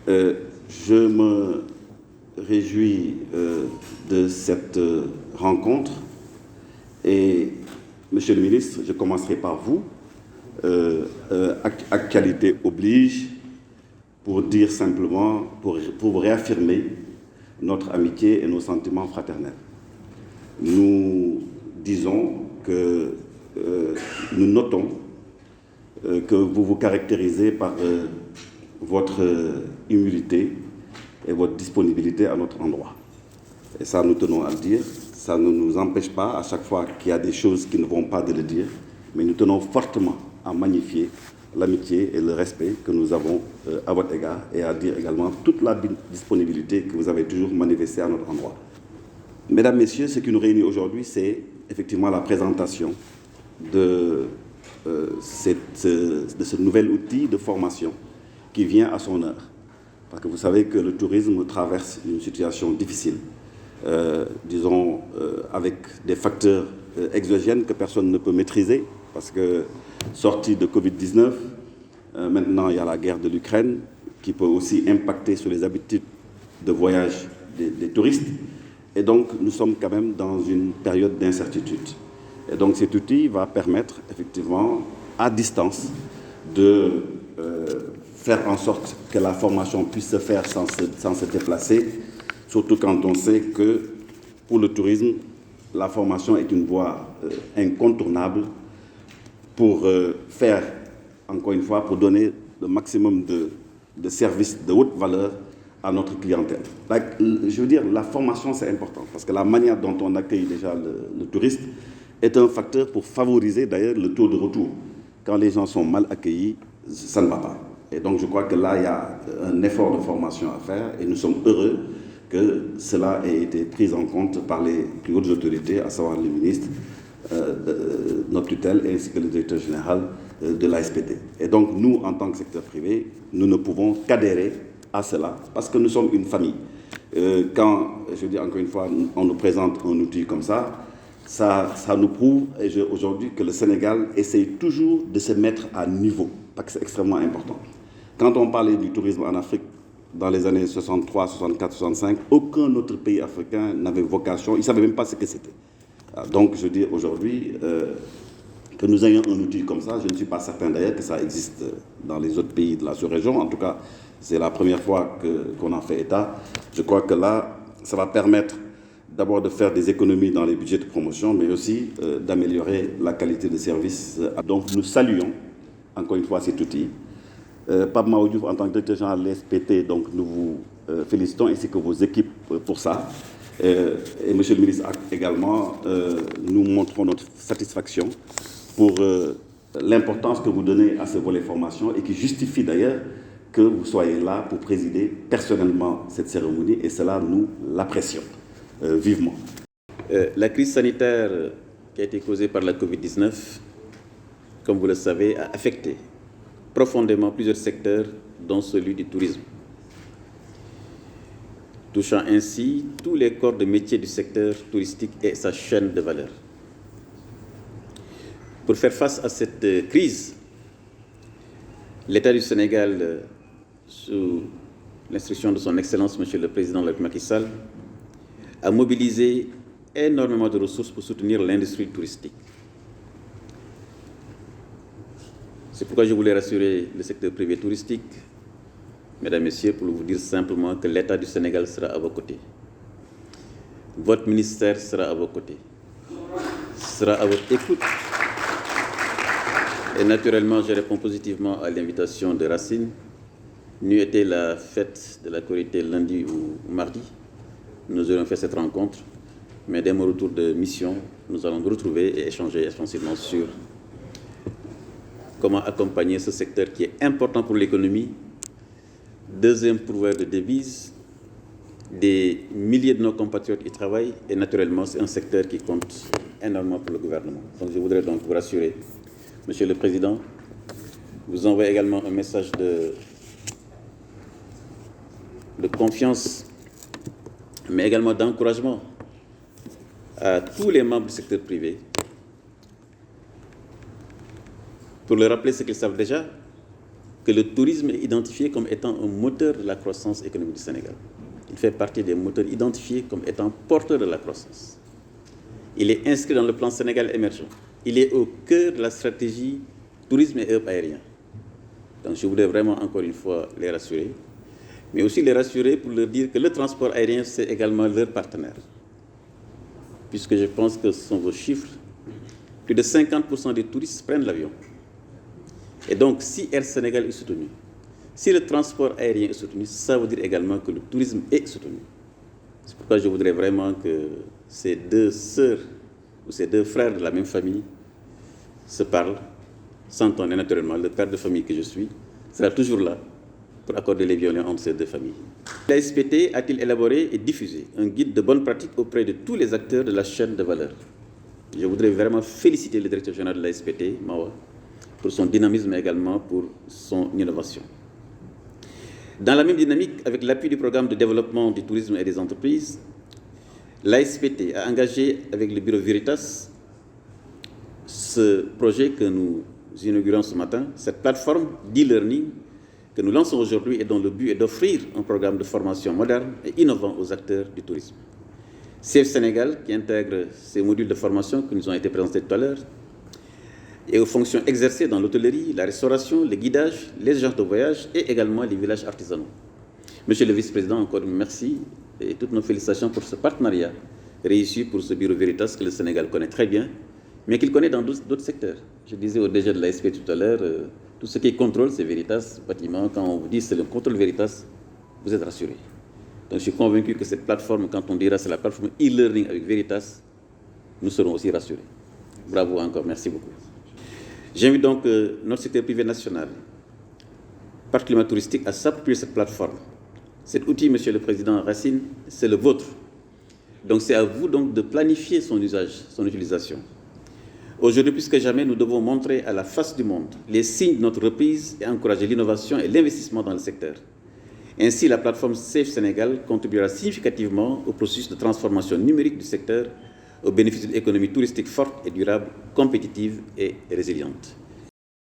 Je me réjouis de cette rencontre et, Monsieur le ministre, je commencerai par vous. Actualité oblige, pour dire simplement, pour réaffirmer notre amitié et nos sentiments fraternels. Nous disons que nous notons que vous vous caractérisez par votre humilité et votre disponibilité à notre endroit. Et ça, nous tenons à le dire. Ça ne nous empêche pas, à chaque fois qu'il y a des choses qui ne vont pas, de le dire, mais nous tenons fortement à magnifier l'amitié et le respect que nous avons à votre égard et à dire également toute la disponibilité que vous avez toujours manifestée à notre endroit. Mesdames, Messieurs, ce qui nous réunit aujourd'hui, c'est effectivement la présentation de ce nouvel outil de formation qui vient à son heure. Parce que vous savez que le tourisme traverse une situation difficile, disons, avec des facteurs exogènes que personne ne peut maîtriser, parce que sortie de Covid-19, maintenant il y a la guerre de l'Ukraine qui peut aussi impacter sur les habitudes de voyage des touristes. Et donc nous sommes quand même dans une période d'incertitude. Et donc cet outil va permettre effectivement à distance de faire en sorte que la formation puisse se faire sans se déplacer, surtout quand on sait que pour le tourisme, la formation est une voie incontournable pour faire, encore une fois, pour donner le maximum de services de haute valeur à notre clientèle. Je veux dire, la formation, c'est important, parce que la manière dont on accueille déjà le touriste est un facteur pour favoriser d'ailleurs le taux de retour. Quand les gens sont mal accueillis, ça ne va pas. Et donc je crois que là, il y a un effort de formation à faire et nous sommes heureux que cela ait été pris en compte par les plus hautes autorités, à savoir le ministre, notre tutelle ainsi que le directeur général de l'ASPD. Et donc nous, en tant que secteur privé, nous ne pouvons qu'adhérer à cela parce que nous sommes une famille. Quand, je dis encore une fois, on nous présente un outil comme ça nous prouve aujourd'hui que le Sénégal essaye toujours de se mettre à niveau, parce que c'est extrêmement important. Quand on parlait du tourisme en Afrique dans les années 63, 64, 65, aucun autre pays africain n'avait vocation, ils ne savaient même pas ce que c'était. Donc je dis aujourd'hui que nous ayons un outil comme ça, je ne suis pas certain d'ailleurs que ça existe dans les autres pays de la sous-région. En tout cas, c'est la première fois qu'on en fait état. Je crois que là, ça va permettre d'abord de faire des économies dans les budgets de promotion, mais aussi d'améliorer la qualité de service. Donc nous saluons encore une fois cet outil. Pape Mao Diouf, en tant que directeur général de l'SPT, donc nous vous félicitons ainsi que vos équipes pour ça. Et Monsieur le ministre également, nous montrons notre satisfaction pour l'importance que vous donnez à ce volet formation et qui justifie d'ailleurs que vous soyez là pour présider personnellement cette cérémonie et cela, nous l'apprécions vivement. La crise sanitaire qui a été causée par la Covid-19, comme vous le savez, a affecté profondément plusieurs secteurs, dont celui du tourisme, touchant ainsi tous les corps de métier du secteur touristique et sa chaîne de valeur. Pour faire face à cette crise, l'État du Sénégal, sous l'instruction de son Excellence, Monsieur le Président de la République Macky Sall, a mobilisé énormément de ressources pour soutenir l'industrie touristique. C'est pourquoi je voulais rassurer le secteur privé touristique, Mesdames, Messieurs, pour vous dire simplement que l'État du Sénégal sera à vos côtés. Votre ministère sera à vos côtés, sera à votre écoute. Et naturellement, je réponds positivement à l'invitation de Racine. N'eût été la fête de la Korité lundi ou mardi, nous aurions fait cette rencontre. Mais dès mon retour de mission, nous allons nous retrouver et échanger essentiellement sur comment accompagner ce secteur qui est important pour l'économie, deuxième pourvoyeur de devises, des milliers de nos compatriotes y travaillent et naturellement c'est un secteur qui compte énormément pour le gouvernement. Donc je voudrais donc vous rassurer, Monsieur le Président, vous envoie également un message de confiance, mais également d'encouragement à tous les membres du secteur privé pour leur rappeler ce qu'ils savent déjà, que le tourisme est identifié comme étant un moteur de la croissance économique du Sénégal. Il fait partie des moteurs identifiés comme étant porteurs de la croissance. Il est inscrit dans le plan Sénégal émergent. Il est au cœur de la stratégie tourisme et hub aérien. Donc je voudrais vraiment encore une fois les rassurer, mais aussi les rassurer pour leur dire que le transport aérien, c'est également leur partenaire. Puisque je pense que ce sont vos chiffres, plus de 50% des touristes prennent l'avion. Et donc, si Air Sénégal est soutenu, si le transport aérien est soutenu, ça veut dire également que le tourisme est soutenu. C'est pourquoi je voudrais vraiment que ces deux sœurs ou ces deux frères de la même famille se parlent, s'entendent. Et naturellement, le père de famille que je suis sera toujours là pour accorder les violons entre ces deux familles. L'ASPT a-t-il élaboré et diffusé un guide de bonne pratique auprès de tous les acteurs de la chaîne de valeur? Je voudrais vraiment féliciter le directeur général de l'ASPT, Mawa, pour son dynamisme et également pour son innovation. Dans la même dynamique, avec l'appui du programme de développement du tourisme et des entreprises, l'ASPT a engagé avec le bureau Veritas ce projet que nous inaugurons ce matin, cette plateforme d'e-learning que nous lançons aujourd'hui et dont le but est d'offrir un programme de formation moderne et innovant aux acteurs du tourisme. CF Sénégal, qui intègre ces modules de formation qui nous ont été présentés tout à l'heure, et aux fonctions exercées dans l'hôtellerie, la restauration, le guidage, les agences de voyage et également les villages artisanaux. Monsieur le vice-président, encore merci et toutes nos félicitations pour ce partenariat réussi pour ce bureau Veritas que le Sénégal connaît très bien, mais qu'il connaît dans d'autres secteurs. Je disais au DG de l'ASP tout à l'heure, tout ce qui est contrôle, c'est Veritas, bâtiment. Quand on vous dit c'est le contrôle Veritas, vous êtes rassuré. Donc je suis convaincu que cette plateforme, quand on dira c'est la plateforme e-learning avec Veritas, nous serons aussi rassurés. Bravo encore, merci beaucoup. J'invite donc notre secteur privé national, particulièrement touristique, à s'appuyer cette plateforme. Cet outil, Monsieur le Président Racine, c'est le vôtre. Donc c'est à vous donc de planifier son usage, son utilisation. Aujourd'hui, plus que jamais, nous devons montrer à la face du monde les signes de notre reprise et encourager l'innovation et l'investissement dans le secteur. Ainsi, la plateforme Safe Sénégal contribuera significativement au processus de transformation numérique du secteur au bénéfice d'une économie touristique forte et durable, compétitive et résiliente.